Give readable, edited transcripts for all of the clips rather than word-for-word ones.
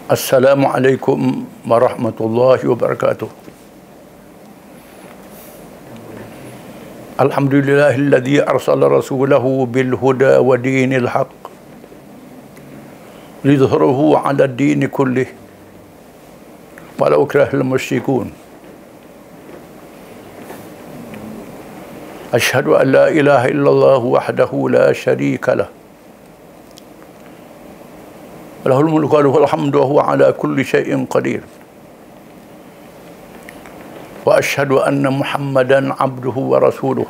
Assalamualaikum warahmatullahi wabarakatuh. Alhamdulillahilladzi arsala rasulahu bil huda wa dinil haqq lidhhirahu 'ala ad-din kullih walau karihal musyrikun. Asyhadu an la ilaha illallah wahdahu la syarika lah. Lahul mulku wa lahul hamdu wa huwa 'ala kulli syai'in qadir. Wa asyhadu anna Muhammadan 'abduhu wa rasuluh.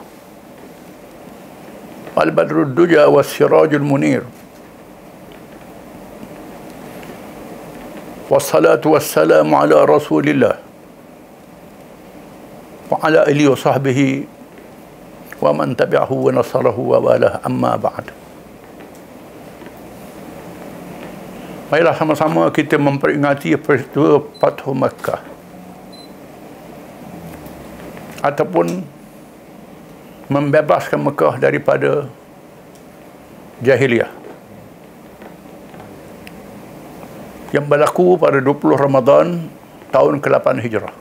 Al-badrud duja was sirajul munir. Wassalatu wassalamu ala Rasulillah wa ala alihi wa sahbihi wa man tabi'ahu wa nasarahu wa walah, amma ba'd. Marilah sama-sama kita memperingati peristiwa Fathu Makkah ataupun membebaskan Mekah daripada jahiliyah yang berlaku pada 20 Ramadan tahun ke-8 Hijrah,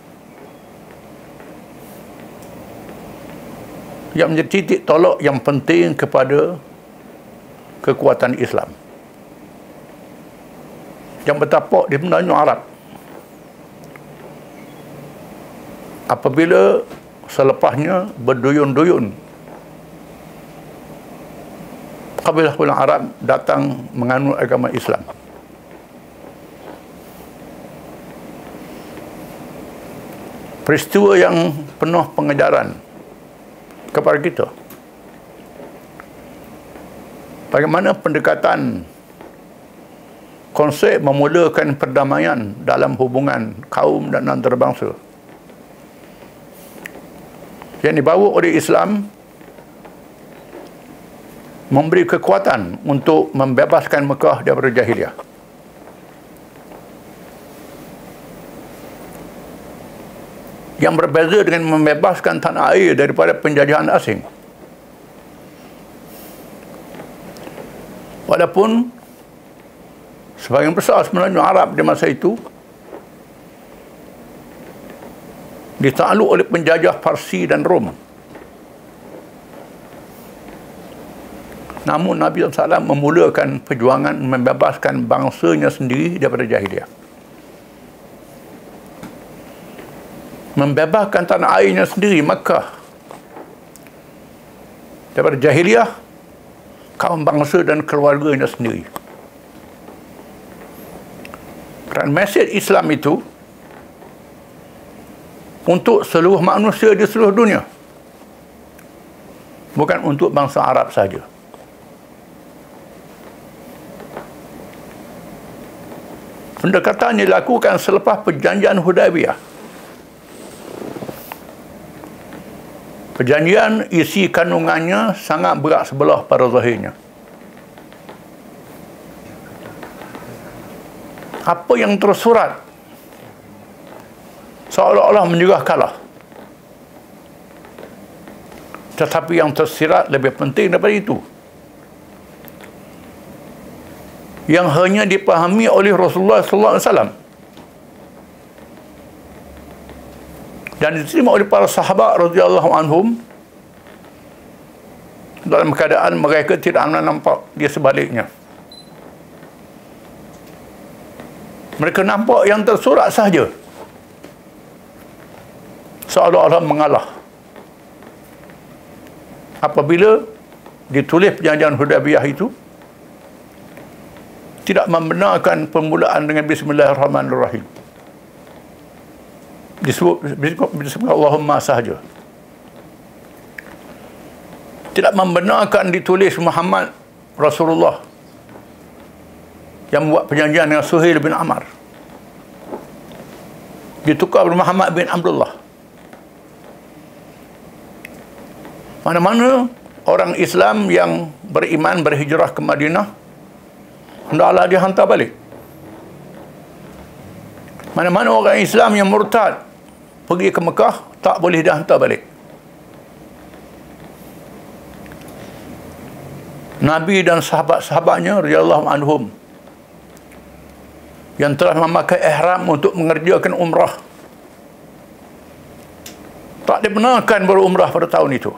yang menjadi titik tolak yang penting kepada kekuatan Islam yang bertapak di benua Arab apabila selepasnya berduyun-duyun kabilah-kabilah Arab datang menganut agama Islam. Peristiwa yang penuh pengajaran kepada kita bagaimana pendekatan konsep memulakan perdamaian dalam hubungan kaum dan antarabangsa yang dibawa oleh Islam memberi kekuatan untuk membebaskan Mekah daripada jahiliyah. Yang berbeza dengan membebaskan tanah air daripada penjajahan asing. Walaupun sebahagian besar sebenarnya Arab di masa itu ditakluk oleh penjajah Parsi dan Rom. Namun Nabi SAW memulakan perjuangan membebaskan bangsanya sendiri daripada jahiliyah. Membebaskan tanah airnya sendiri, Makkah, daripada jahiliyah, kaum bangsa dan keluarganya sendiri. Kerana mesej Islam itu untuk seluruh manusia di seluruh dunia, bukan untuk bangsa Arab saja. Pendekatan dilakukan selepas perjanjian Hudaybiyah. Perjanjian isi kandungannya sangat berat sebelah pada zahirnya. Apa yang tersurat seolah-olah menyerah kalah, tetapi yang tersirat lebih penting daripada itu, yang hanya dipahami oleh Rasulullah SAW dan diterima oleh para sahabat radhiyallahu anhum dalam keadaan mereka tidak nampak di sebaliknya. Mereka nampak yang tersurat sahaja, seolah-olah mengalah. Apabila ditulis perjanjian Hudaybiyah itu tidak membenarkan permulaan dengan Bismillahirrahmanirrahim, disebut Allahumma sahaja. Tidak membenarkan ditulis Muhammad Rasulullah, yang membuat perjanjian dengan Suhail bin Amr, ditukar oleh Muhammad bin Abdullah. Mana-mana orang Islam yang beriman berhijrah ke Madinah, hendaklah dihantar balik. Mana-mana orang Islam yang murtad pergi ke Mekah, tak boleh dihantar balik. Nabi dan sahabat-sahabatnya radhiyallahu anhum yang telah memakai ihram untuk mengerjakan umrah tak dibenarkan berumrah pada tahun itu.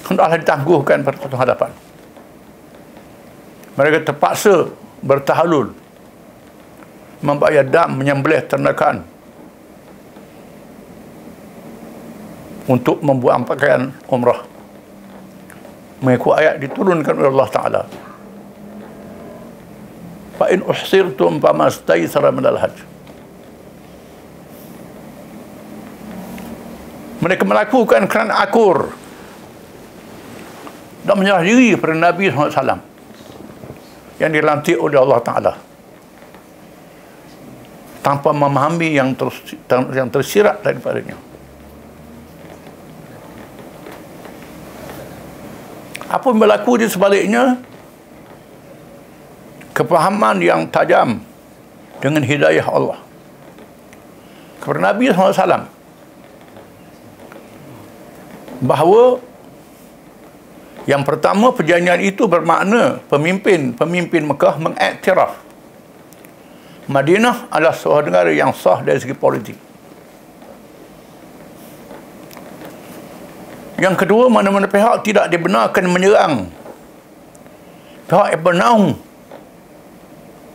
Hendaklah ditangguhkan pada satu hadapan. Mereka terpaksa bertahalul, membayar dam, menyembelih ternakan untuk membuang pakaian umrah mengikut ayat diturunkan oleh Allah Ta'ala. Fa in uhsirtum fama staysara minal hajj. Mereka melakukan kerana akur dan menyerah diri kepada Nabi SAW yang dilantik oleh Allah Ta'ala tanpa memahami yang tersirat daripadanya. Apa yang berlaku di sebaliknya? Kefahaman yang tajam dengan hidayah Allah kepada Nabi SAW bahawa yang pertama, perjanjian itu bermakna pemimpin Mekah mengiktiraf Madinah adalah sebuah negara yang sah dari segi politik. Yang kedua, mana-mana pihak tidak dibenarkan menyerang pihak yang bernaung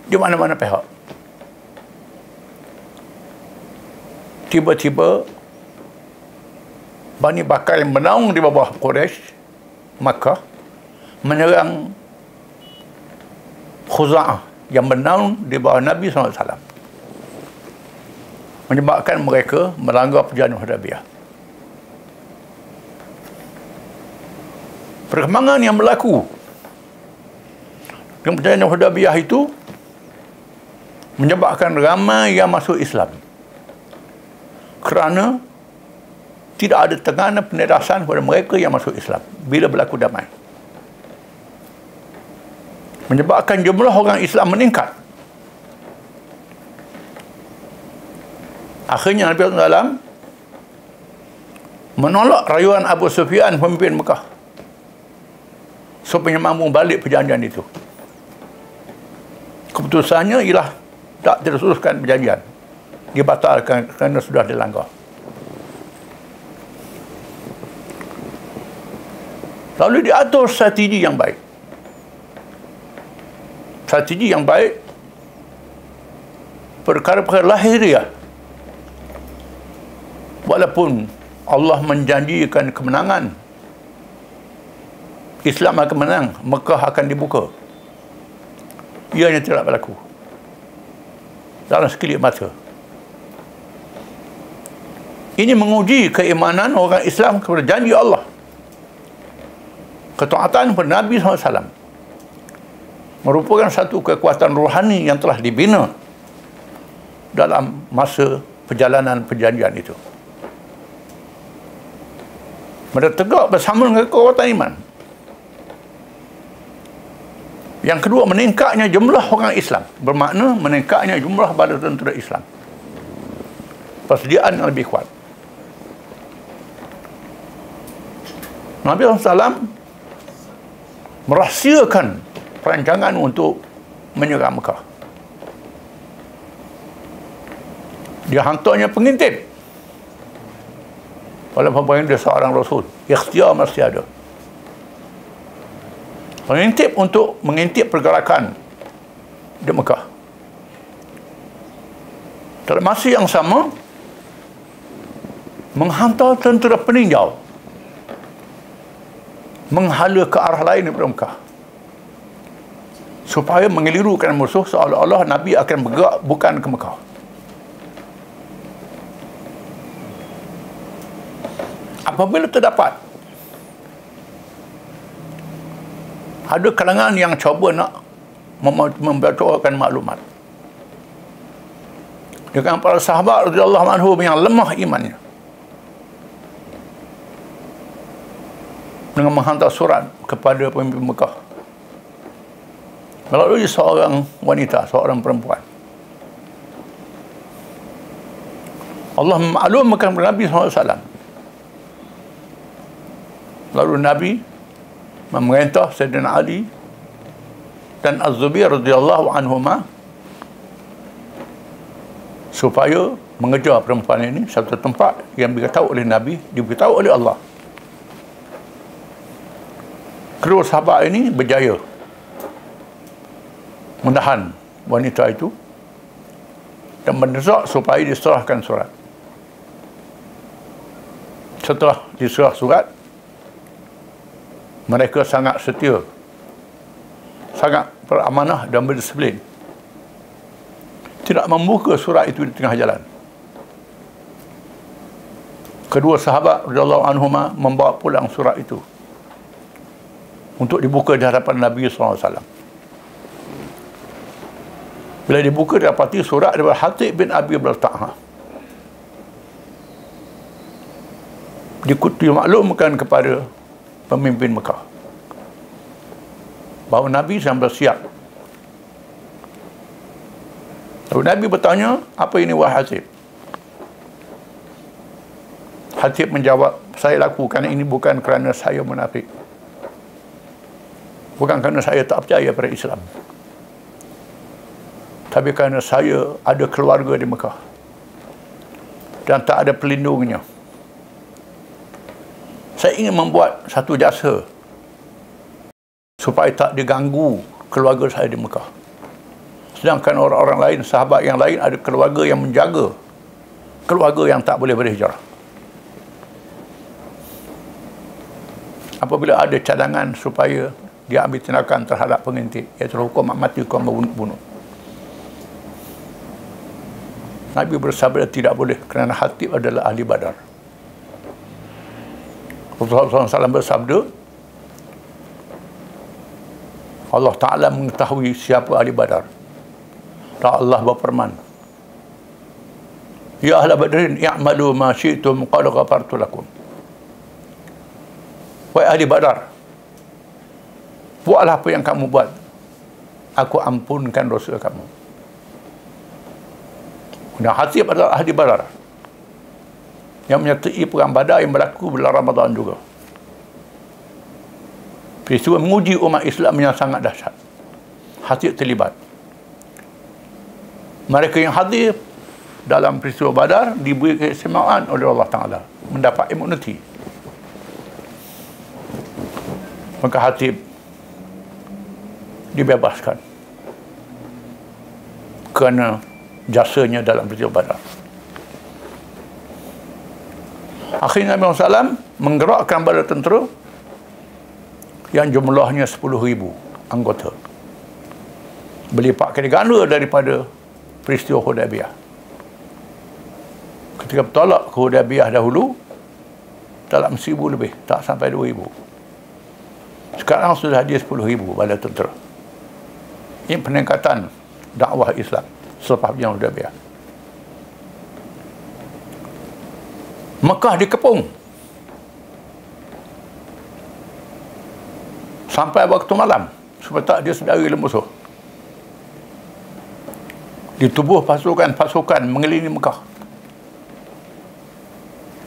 di mana-mana pihak. Tiba-tiba Bani Bakar yang bernaung di bawah Quraisy Makkah menyerang Khuza'ah yang bernaung di bawah Nabi SAW, menyebabkan mereka melanggar perjanjian Hudaybiyah. Perkembangan yang berlaku dengan perjanjian Hudaybiyah itu menyebabkan ramai yang masuk Islam kerana tidak ada tekanan penindasan kepada mereka yang masuk Islam bila berlaku damai, menyebabkan jumlah orang Islam meningkat. Akhirnya Nabi SAW menolak rayuan Abu Sufyan, pemimpin Mekah, supaya mampu balik perjanjian itu. Keputusannya ialah tak diteruskan perjanjian, dibatalkan kerana sudah dilanggar. Lalu diatur strategi yang baik. Strategi yang baik, perkara-perkara lahiriah. Walaupun Allah menjanjikan kemenangan, Islam akan menang, Mekah akan dibuka, ianya tidak berlaku dalam sekelip mata. Ini menguji keimanan orang Islam kepada janji Allah, ketaatan kepada Nabi SAW, merupakan satu kekuatan rohani yang telah dibina dalam masa perjalanan perjanjian itu. Mereka tegak bersama dengan kekuatan iman. Yang kedua, meningkatnya jumlah orang Islam, bermakna meningkatnya jumlah bala tentera Islam, persediaan yang lebih kuat. Nabi SAW merahsiakan perancangan untuk menyerang Mekah. Dia hantarnya pengintip, walaupun dia seorang Rasul, ikhtiar masih ada. Pengintip untuk mengintip pergerakan di Mekah. Dalam masa yang sama, menghantar tentera peninjau menghala ke arah lain daripada Mekah, supaya mengelirukan musuh seolah-olah Nabi akan bergerak bukan ke Mekah. Apabila terdapat ada kalangan yang cuba nak membocorkan maklumat dengan para sahabat radhiyallahu anhum yang lemah imannya, dengan menghantar surat kepada pemimpin Mekah melalui seorang wanita, seorang perempuan. Allah memaklumkan kepada Nabi SAW. Lalu Nabi memerintah Sayyidina Ali dan Az-Zubair radhiyallahu anhuma supaya mengejar perempuan ini satu tempat yang diberitahu oleh Nabi, diberitahu oleh Allah. Kedua sahabat ini berjaya menahan wanita itu dan mendesak supaya diserahkan surat. Setelah diserah surat, mereka sangat setia, sangat beramanah dan berdisiplin. Tidak membuka surat itu di tengah jalan. Kedua sahabat radhiyallahu anhuma membawa pulang surat itu untuk dibuka di hadapan Nabi SAW. Bila dibuka, didapati surat daripada Hatib bin Abi Balta'ah. Dimaklumkan kepada pemimpin Mekah bahawa Nabi sedang bersiap. Lalu Nabi bertanya, apa ini wahai Hatib? Hatib menjawab, saya lakukan ini bukan kerana saya munafik, bukan kerana saya tak percaya pada Islam, tapi kerana saya ada keluarga di Mekah dan tak ada pelindungnya. Saya ingin membuat satu jasa supaya tak diganggu keluarga saya di Mekah. Sedangkan orang-orang lain, sahabat yang lain, ada keluarga yang menjaga keluarga yang tak boleh berhijrah. Apabila ada cadangan supaya dia ambil tindakan terhadap pengintip, iaitu hukum mati, hukum membunuh, Nabi bersabda tidak boleh kerana Hatib adalah ahli Badar. Rasulullah SAW bersabda, Allah Ta'ala mengetahui siapa ahli Badar. Dan Allah berfirman, Ya ahla Badrin, i'malu ma syi'tum qad ghafartu lakum. Wahai ahli Badar, buatlah apa yang kamu buat, aku ampunkan dosa kamu. Dan Hatib adalah ahli Badar yang menyertai perang Badar yang berlaku bulan Ramadan juga. Peristiwa menguji umat Islam yang sangat dahsyat. Hatib terlibat. Mereka yang hadir dalam peristiwa Badar diberi keistimewaan oleh Allah Ta'ala, mendapat imuniti. Maka Hatib dibebaskan kerana jasanya dalam peristiwa Badar. Akhirnya Nabi SAW menggerakkan bala tentera yang jumlahnya 10,000 anggota, berlipat kali ganda daripada peristiwa Hudaybiyah. Ketika bertolak ke Hudaybiyah dahulu, dalam 1,000 lebih, tak sampai 2,000. Sekarang sudah ada 10,000 bala tentera. Ini peningkatan dakwah Islam selepas perjanjian Hudaybiyah. Mekah dikepung sampai waktu malam supaya tak dia sedari oleh musuh. Ditubuh pasukan-pasukan mengelilingi Mekah.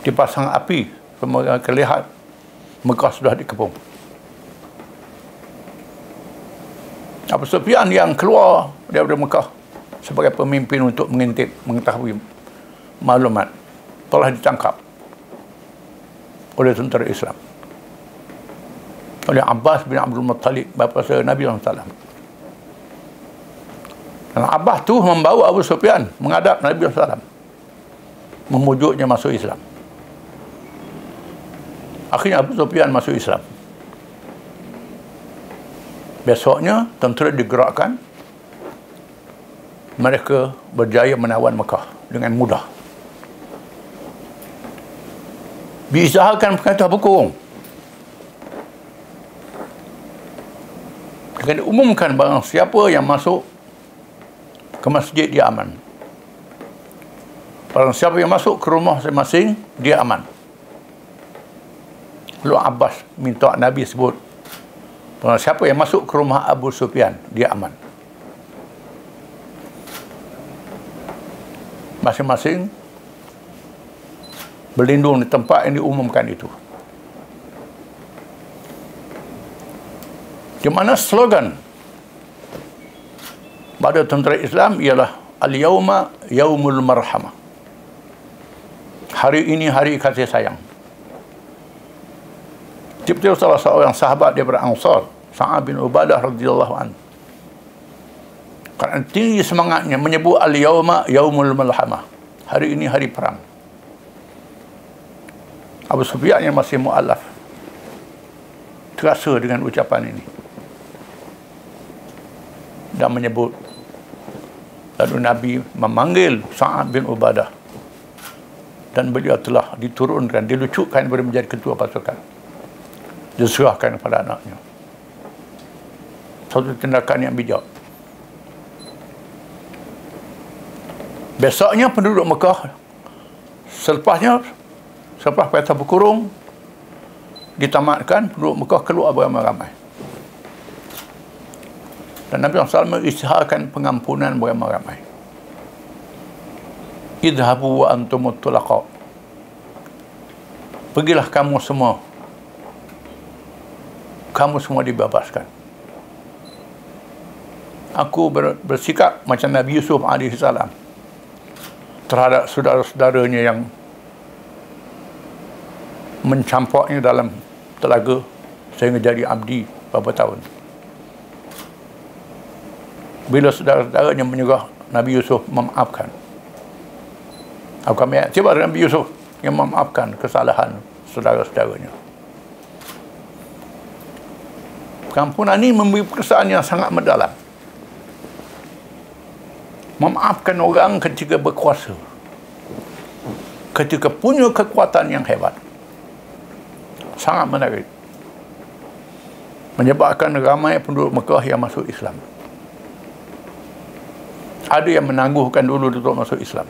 Dipasang api semua kelihatan Mekah sudah dikepung. Abu Sufyan yang keluar daripada Mekah sebagai pemimpin untuk mengintip, mengetahui maklumat, telah ditangkap oleh tentera Islam, oleh Abbas bin Abdul Muttalib, bapa saudara Nabi SAW. Dan Abbas tu membawa Abu Sufyan menghadap Nabi SAW, memujuknya masuk Islam. Akhirnya Abu Sufyan masuk Islam. Besoknya tentera digerakkan, mereka berjaya menawan Mekah dengan mudah. Diusahakan perkataan berkurung. Dengan diumumkan barang siapa yang masuk ke masjid dia aman. Barang siapa yang masuk ke rumah masing-masing dia aman. Lalu Abbas minta Nabi sebut, barang siapa yang masuk ke rumah Abu Sufyan dia aman. Masing-masing berlindung di tempat yang diumumkan itu. Di mana slogan pada tentera Islam ialah al-yauma yaumul marhamah. Hari ini hari kasih sayang. Tiba-tiba salah seorang sahabat daripada Ansar, Sa'ad bin Ubadah radhiyallahu anhu, kerana tinggi semangatnya menyebut al-yauma yaumul malhamah. Hari ini hari perang. Abu Sufyan yang masih mu'alaf terasa dengan ucapan ini dan menyebut. Lalu Nabi memanggil Sa'ad bin Ubadah dan beliau telah diturunkan, dilucutkan kepada menjadi ketua pasukan, diserahkan kepada anaknya. Satu tindakan yang bijak. Besoknya penduduk Mekah selepas perintah berkurung ditamatkan, penduduk Mekah keluar beramai-ramai. Dan Nabi SAW mengisytiharkan pengampunan beramai-ramai. Idhabu wa antumut tulaqa. Pergilah kamu semua. Kamu semua dibebaskan. Aku bersikap macam Nabi Yusuf AS terhadap saudara-saudaranya yang mencampaknya dalam telaga sehingga jadi abdi beberapa tahun. Bila saudara-saudaranya menyerah, Nabi Yusuf memaafkan. Aku ambil tiba Nabi Yusuf yang memaafkan kesalahan saudara-saudaranya. Pengampunan ini memberi kesan yang sangat mendalam. Memaafkan orang ketika berkuasa, ketika punya kekuatan yang hebat, sangat menarik. Menyebabkan ramai penduduk Mekah yang masuk Islam. Ada yang menangguhkan dulu untuk masuk Islam.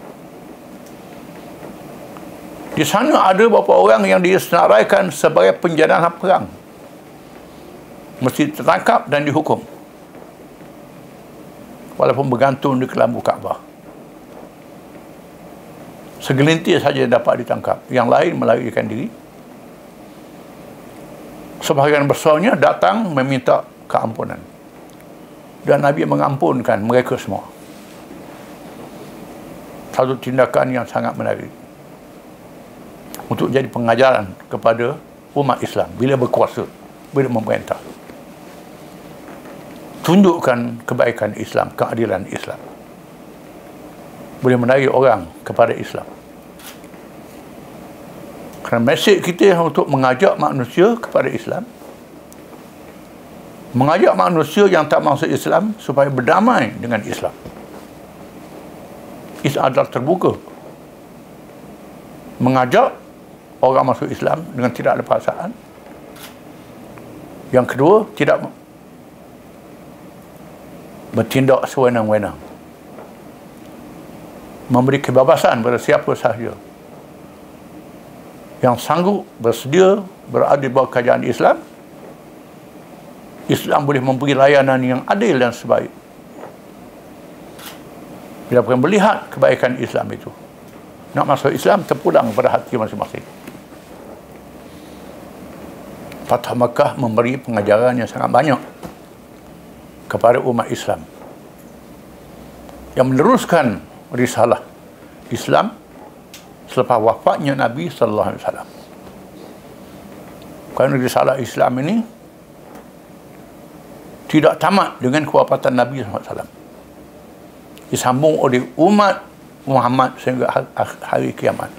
Di sana ada beberapa orang yang disenaraikan sebagai penjana perang, mesti tertangkap dan dihukum, walaupun bergantung di kelambu Kaabah. Segelintir saja dapat ditangkap, yang lain melarikan diri. Sebahagian besarnya datang meminta keampunan, dan Nabi mengampunkan mereka semua. Satu tindakan yang sangat menarik untuk jadi pengajaran kepada umat Islam bila berkuasa, bila memerintah. Tunjukkan kebaikan Islam, keadilan Islam, boleh menarik orang kepada Islam. Kerana mesej kita untuk mengajak manusia kepada Islam, mengajak manusia yang tak masuk Islam supaya berdamai dengan Islam. Islam adalah terbuka. Mengajak orang masuk Islam dengan tidak ada paksaan. Yang kedua, tidak bertindak sewenang-wenang. Memberi kebebasan kepada siapa sahaja yang sanggup bersedia berada di bawah kerajaan Islam. Islam boleh memberi layanan yang adil dan sebaik. Bila orang melihat kebaikan Islam itu, nak masuk Islam terpulang pada hati masing-masing. Fatah Makkah memberi pengajaran yang sangat banyak kepada umat Islam yang meneruskan risalah Islam selepas wafatnya Nabi sallallahu alaihi wasallam. Kerana risalah Islam ini tidak tamat dengan kewafatan Nabi sallallahu alaihi wasallam. Disambung oleh umat Muhammad sehingga hari kiamat.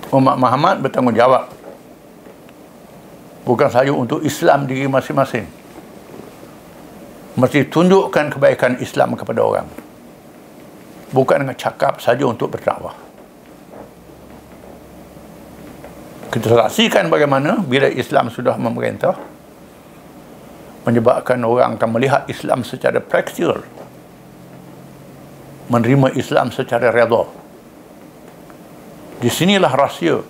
Umat Muhammad bertanggungjawab bukan sahaja untuk Islam diri masing-masing, mesti tunjukkan kebaikan Islam kepada orang, bukan dengan cakap saja untuk berdakwah. Kita saksikan bagaimana bila Islam sudah memerintah, menyebabkan orang akan melihat Islam secara praktikal, menerima Islam secara redha. Di sinilah rahsia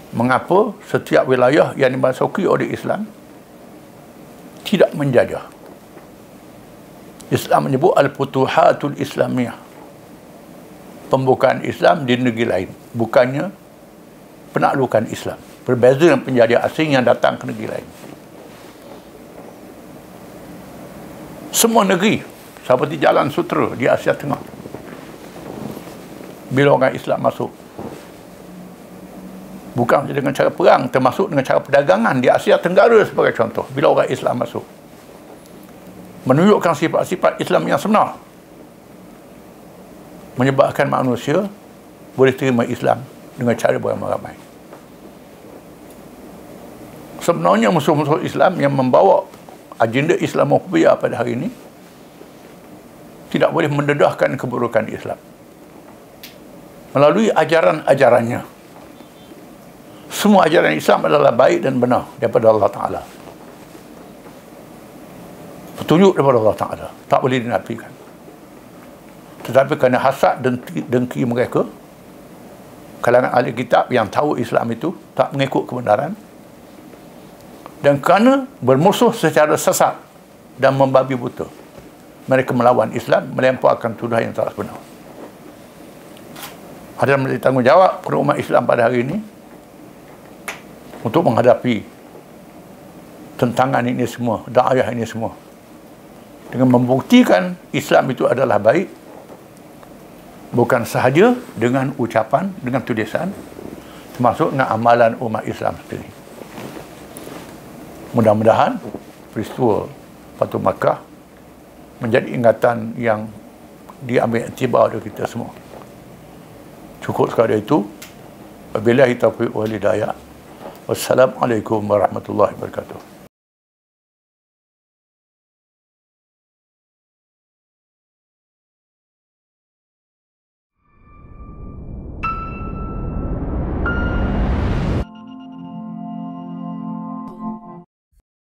mengapa setiap wilayah yang dimasuki oleh Islam tidak menjajah. Islam menyebut al-futuhatul islamiyah, pembukaan Islam di negeri lain, bukannya penaklukan Islam. Berbeza dengan penjajah asing yang datang ke negeri lain. semua negeri seperti Jalan Sutera di Asia Tengah, bila orang Islam masuk, bukan dengan cara perang, termasuk dengan cara perdagangan di Asia Tenggara sebagai contoh, bila orang Islam masuk, menunjukkan sifat-sifat Islam yang sebenar, menyebabkan manusia boleh terima Islam dengan cara beramai-ramai. Sebenarnya musuh-musuh Islam yang membawa agenda Islamophobia pada hari ini tidak boleh mendedahkan keburukan Islam melalui ajaran-ajarannya. Semua ajaran Islam adalah baik dan benar daripada Allah Ta'ala, petunjuk daripada Allah Ta'ala, tak boleh dinafikan. Tetapi kerana hasad dan dengki mereka, kalangan ahli kitab yang tahu Islam itu tak mengikut kebenaran, dan kerana bermusuh secara sesat dan membabi buta, mereka melawan Islam, melemparkan tuduhan yang tak benar. Ada menjadi tanggungjawab kepada umat Islam pada hari ini untuk menghadapi tentangan ini semua, dakwah ini semua, dengan membuktikan Islam itu adalah baik, bukan sahaja dengan ucapan, dengan tulisan, termasuk dengan amalan umat Islam sendiri. Mudah-mudahan peristiwa Fathu Makkah menjadi ingatan yang diambil iktibar oleh kita semua. Cukup sekadar itu. Wabillahi taufiq wal hidayah. Wassalamualaikum warahmatullahi wabarakatuh.